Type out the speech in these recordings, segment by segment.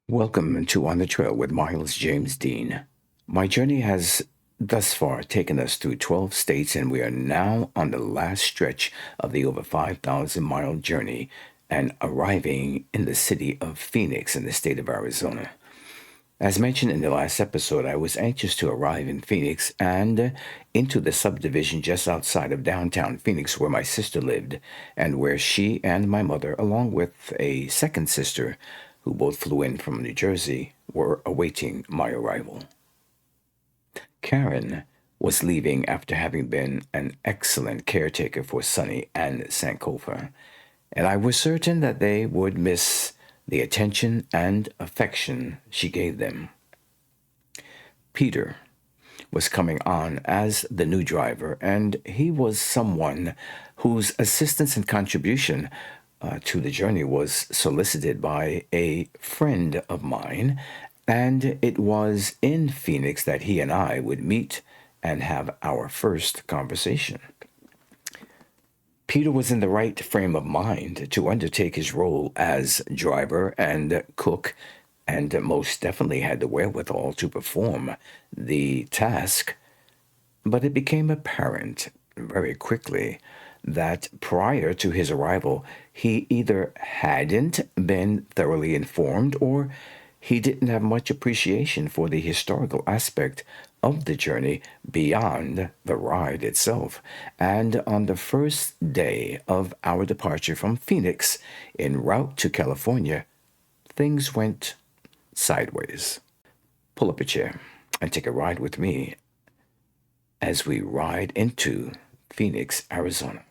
Welcome to On the Trail with Miles James Dean. My journey has thus far taken us through 12 states, and we are now on the last stretch of the over 5,000-mile journey and arriving in the city of Phoenix in the state of Arizona. As mentioned in the last episode, I was anxious to arrive in Phoenix and into the subdivision just outside of downtown Phoenix where my sister lived and where she and my mother, along with a second sister who both flew in from New Jersey, were awaiting my arrival. Karen was leaving after having been an excellent caretaker for Sonny and Sankofa, and I was certain that they would miss the attention and affection she gave them. Peter was coming on as the new driver, and he was someone whose assistance and contribution to the journey was solicited by a friend of mine, and it was in Phoenix that he and I would meet and have our first conversation. Peter was in the right frame of mind to undertake his role as driver and cook, and most definitely had the wherewithal to perform the task. But it became apparent very quickly that prior to his arrival, he either hadn't been thoroughly informed or he didn't have much appreciation for the historical aspect of the journey beyond the ride itself. And on the first day of our departure from Phoenix en route to California, things went sideways. Pull up a chair and take a ride with me as we ride into Phoenix, Arizona.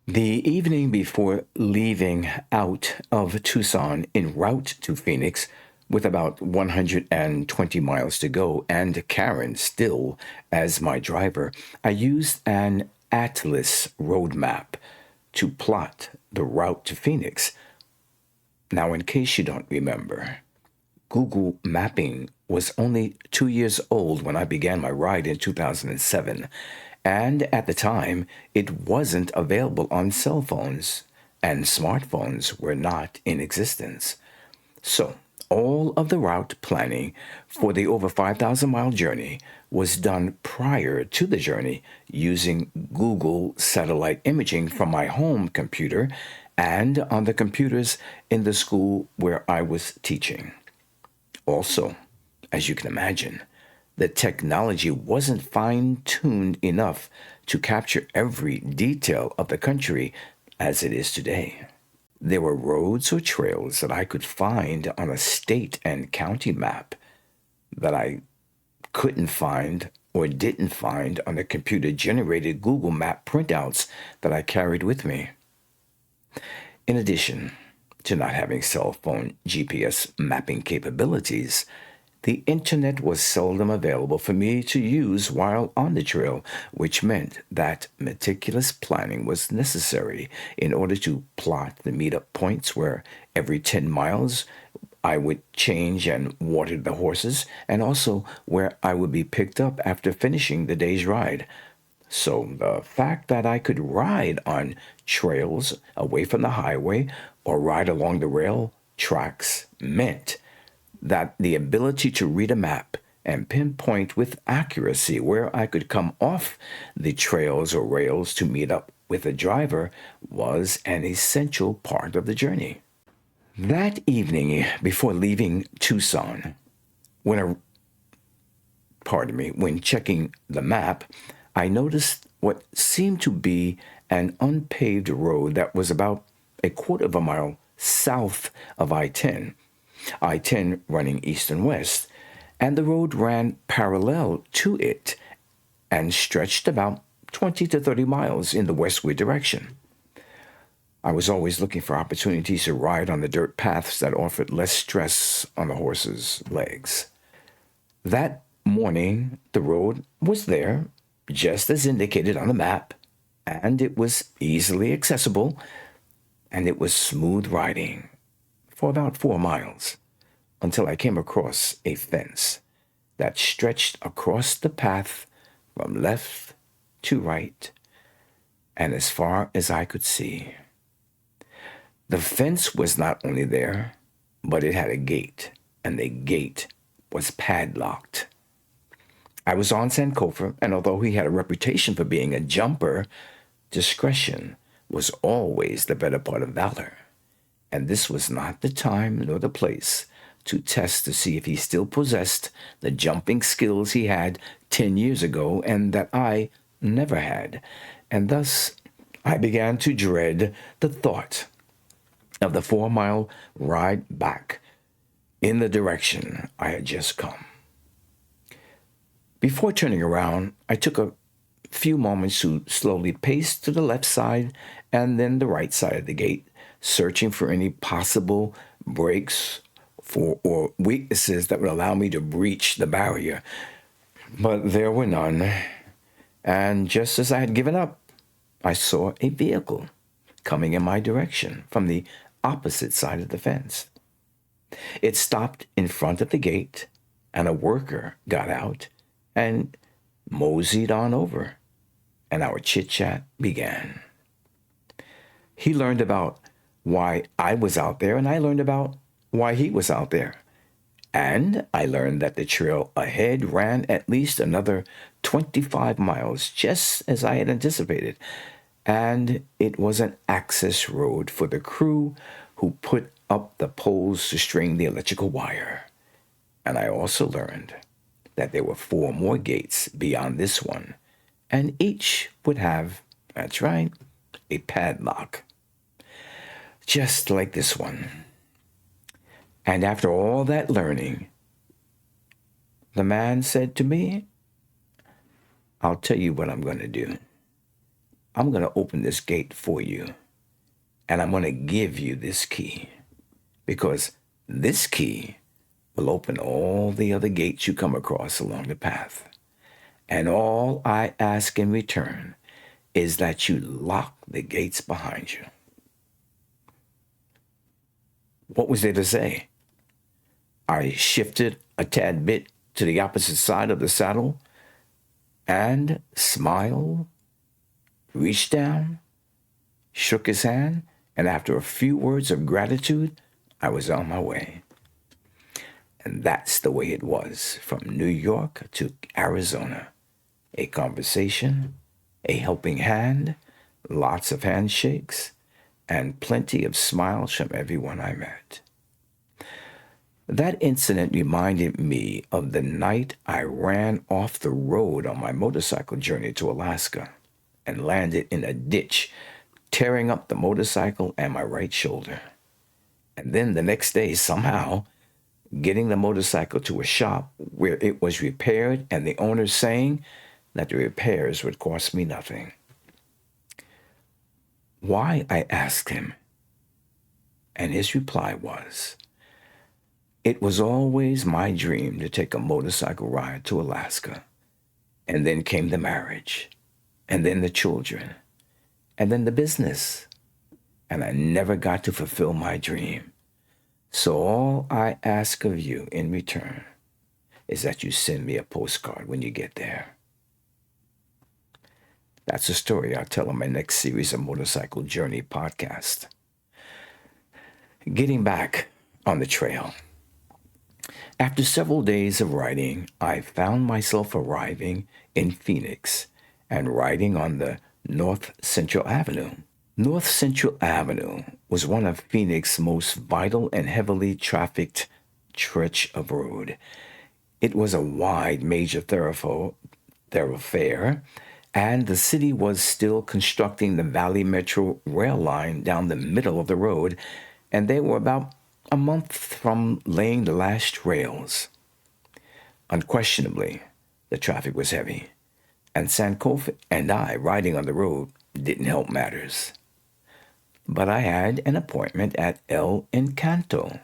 The evening before leaving out of Tucson en route to Phoenix, with about 120 miles to go, and Karen still as my driver, I used an Atlas road map to plot the route to Phoenix. Now, in case you don't remember, Google Mapping was only 2 years old when I began my ride in 2007, and at the time, it wasn't available on cell phones, and smartphones were not in existence. So, all of the route planning for the over 5,000-mile journey was done prior to the journey using Google satellite imaging from my home computer and on the computers in the school where I was teaching. Also, as you can imagine, the technology wasn't fine tuned enough to capture every detail of the country as it is today. There were roads or trails that I could find on a state and county map that I couldn't find or didn't find on the computer generated Google Map printouts that I carried with me. In addition to not having cell phone GPS mapping capabilities, the internet was seldom available for me to use while on the trail, which meant that meticulous planning was necessary in order to plot the meetup points where every 10 miles I would change and water the horses, and also where I would be picked up after finishing the day's ride. So the fact that I could ride on trails away from the highway or ride along the rail tracks meant that the ability to read a map and pinpoint with accuracy where I could come off the trails or rails to meet up with a driver was an essential part of the journey. That evening before leaving Tucson, when a when checking the map, I noticed what seemed to be an unpaved road that was about a quarter of a mile south of I 10, I 10 running east and west, and the road ran parallel to it and stretched about 20 to 30 miles in the westward direction. I was always looking for opportunities to ride on the dirt paths that offered less stress on the horse's legs. That morning, the road was there, just as indicated on the map, and it was easily accessible, and it was smooth riding for about 4 miles until I came across a fence that stretched across the path from left to right and as far as I could see. The fence was not only there, but it had a gate, and the gate was padlocked. I was on Sankofa, and although he had a reputation for being a jumper, discretion was always the better part of valor, and this was not the time nor the place to test to see if he still possessed the jumping skills he had 10 years ago and that I never had. And thus I began to dread the thought of the 4 mile ride back in the direction I had just come. Before turning around, I took a few moments to slowly pace to the left side and then the right side of the gate, searching for any possible breaks or weaknesses that would allow me to breach the barrier. But there were none. And just as I had given up, I saw a vehicle coming in my direction from the opposite side of the fence. It stopped in front of the gate, and a worker got out and moseyed on over, and our chit-chat began. He learned about why I was out there, and I learned about why he was out there. And I learned that the trail ahead ran at least another 25 miles, just as I had anticipated. And it was an access road for the crew who put up the poles to string the electrical wire. And I also learned that there were 4 more gates beyond this one, and each would have, that's right, a padlock, just like this one. And after all that learning, the man said to me, I'll tell you what I'm going to do. I'm going to open this gate for you, and I'm going to give you this key, because this key will open all the other gates you come across along the path. And all I ask in return is that you lock the gates behind you. What was there to say? I shifted a tad bit to the opposite side of the saddle and smiled, reached down, shook his hand, and after a few words of gratitude, I was on my way. And that's the way it was from New York to Arizona. A conversation, a helping hand, lots of handshakes, and plenty of smiles from everyone I met. That incident reminded me of the night I ran off the road on my motorcycle journey to Alaska and landed in a ditch, tearing up the motorcycle and my right shoulder. And then the next day, somehow, getting the motorcycle to a shop where it was repaired and the owner saying that the repairs would cost me nothing. Why, I asked him, and his reply was, it was always my dream to take a motorcycle ride to Alaska. And then came the marriage, and then the children, and then the business. And I never got to fulfill my dream. So all I ask of you in return is that you send me a postcard when you get there. That's a story I'll tell in my next series of Motorcycle Journey podcast. Getting back on the trail. After several days of riding, I found myself arriving in Phoenix and riding on the North Central Avenue. North Central Avenue was one of Phoenix's most vital and heavily trafficked stretch of road. It was a wide major thoroughfare, and the city was still constructing the Valley Metro rail line down the middle of the road, and they were about a month from laying the last rails. Unquestionably, the traffic was heavy, and Sankofa and I riding on the road didn't help matters. but I had an appointment at El Encanto.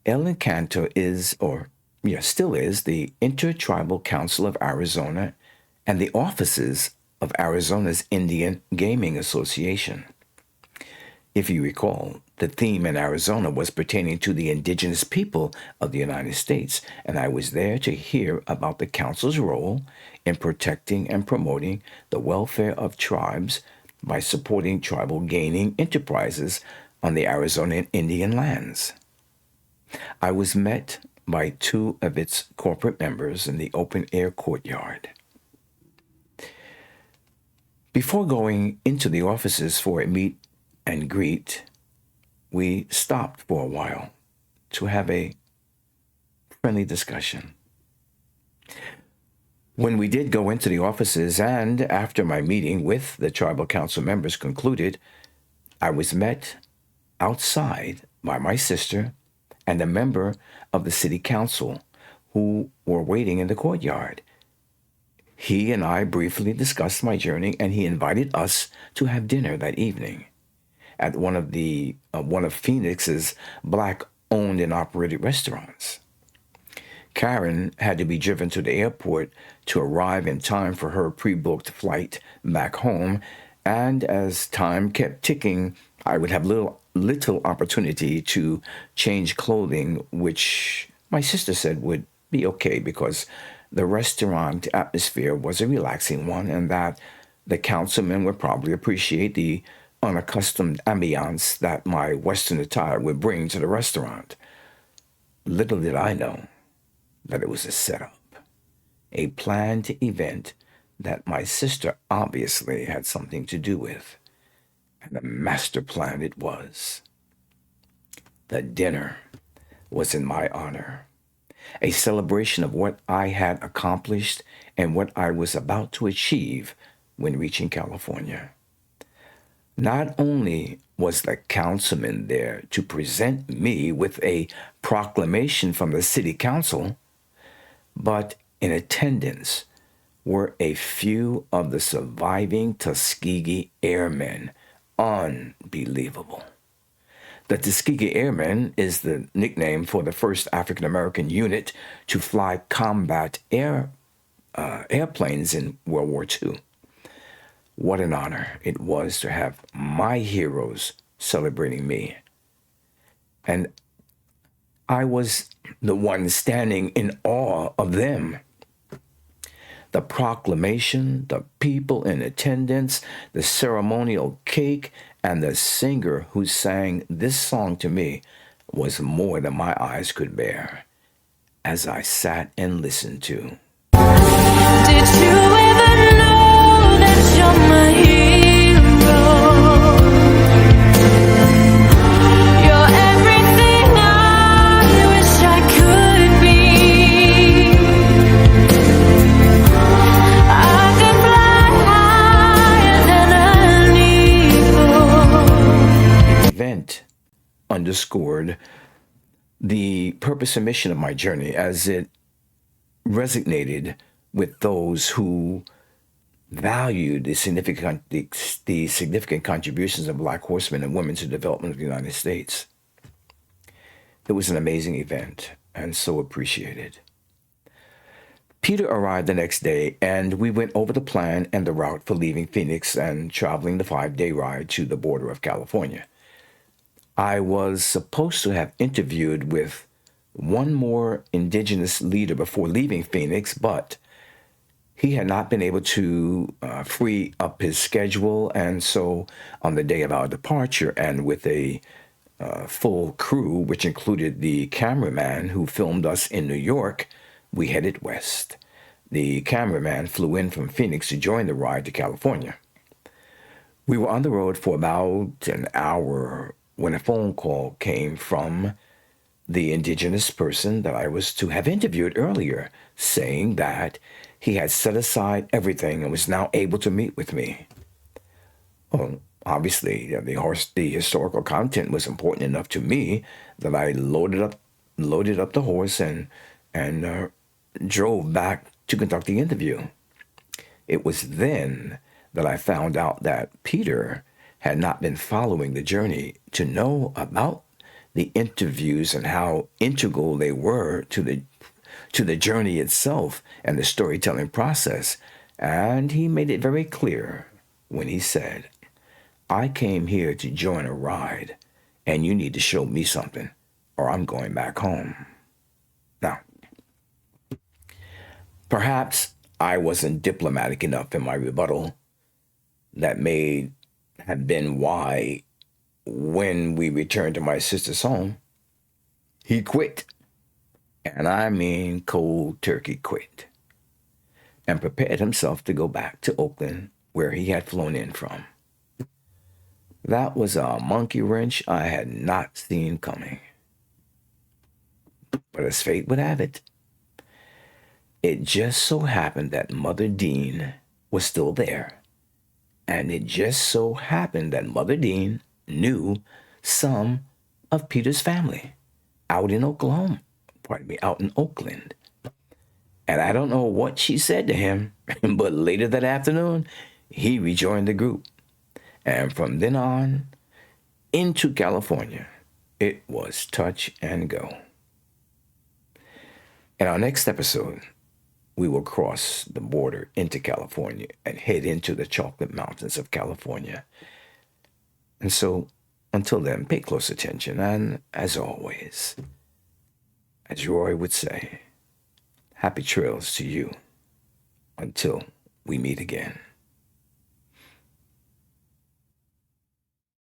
El Encanto is, or still is, the Intertribal Council of Arizona and the offices of Arizona's Indian Gaming Association. If you recall, the theme in Arizona was pertaining to the indigenous people of the United States, and I was there to hear about the council's role in protecting and promoting the welfare of tribes by supporting tribal gaming enterprises on the Arizona Indian lands. I was met by two of its corporate members in the open-air courtyard. Before going into the offices for a meet and greet, we stopped for a while to have a friendly discussion. When we did go into the offices and after my meeting with the tribal council members concluded, I was met outside by my sister and a member of the city council who were waiting in the courtyard. He and I briefly discussed my journey, and he invited us to have dinner that evening at one of Phoenix's Black-owned and operated restaurants. Karen had to be driven to the airport to arrive in time for her pre-booked flight back home, and as time kept ticking, I would have little opportunity to change clothing, which my sister said would be okay because the restaurant atmosphere was a relaxing one and that the councilmen would probably appreciate the unaccustomed ambiance that my Western attire would bring to the restaurant. Little did I know that it was a setup, a planned event that my sister obviously had something to do with. And a master plan it was. The dinner was in my honor, a celebration of what I had accomplished and what I was about to achieve when reaching California. Not only was the councilman there to present me with a proclamation from the city council, but in attendance were a few of the surviving Tuskegee Airmen. Unbelievable. The Tuskegee Airmen is the nickname for the first African American unit to fly combat airplanes in World War II. What an honor it was to have my heroes celebrating me. And I was the one standing in awe of them. The proclamation, the people in attendance, the ceremonial cake, and the singer who sang this song to me was more than my eyes could bear as I sat and listened to. Did you ever know that you're my hero? You're everything I wish I could be. I could fly higher than an eagle. Event underscored the purpose and mission of my journey as it resonated with those who valued the significant contributions of Black horsemen and women to the development of the United States. It was an amazing event and so appreciated. Peter arrived the next day, and we went over the plan and the route for leaving Phoenix and traveling the 5-day ride to the border of California. I was supposed to have interviewed with one more indigenous leader before leaving Phoenix, but he had not been able to free up his schedule. And so on the day of our departure, and with a full crew, which included the cameraman who filmed us in New York, we headed west. The cameraman flew in from Phoenix to join the ride to California. We were on the road for about an hour when a phone call came from the indigenous person that I was to have interviewed earlier, saying that he had set aside everything and was now able to meet with me. Well, obviously, the historical content was important enough to me that I loaded up the horse and drove back to conduct the interview. It was then that I found out that Peter had not been following the journey to know about the interviews and how integral they were to the journey itself and the storytelling process. And he made it very clear when he said, I came here to join a ride, and you need to show me something, or I'm going back home. Now, perhaps I wasn't diplomatic enough in my rebuttal. That may have been why, when we returned to my sister's home, he quit. And I mean cold turkey quit. And prepared himself to go back to Oakland, where he had flown in from. That was a monkey wrench I had not seen coming. But as fate would have it, it just so happened that Mother Dean was still there. And it just so happened that Mother Dean knew some of Peter's family out in out in Oakland. And I don't know what she said to him, but later that afternoon, he rejoined the group. And from then on, into California, it was touch and go. In our next episode, we will cross the border into California and head into the Chocolate Mountains of California. And so, until then, pay close attention. And as always, as Roy would say, happy trails to you until we meet again.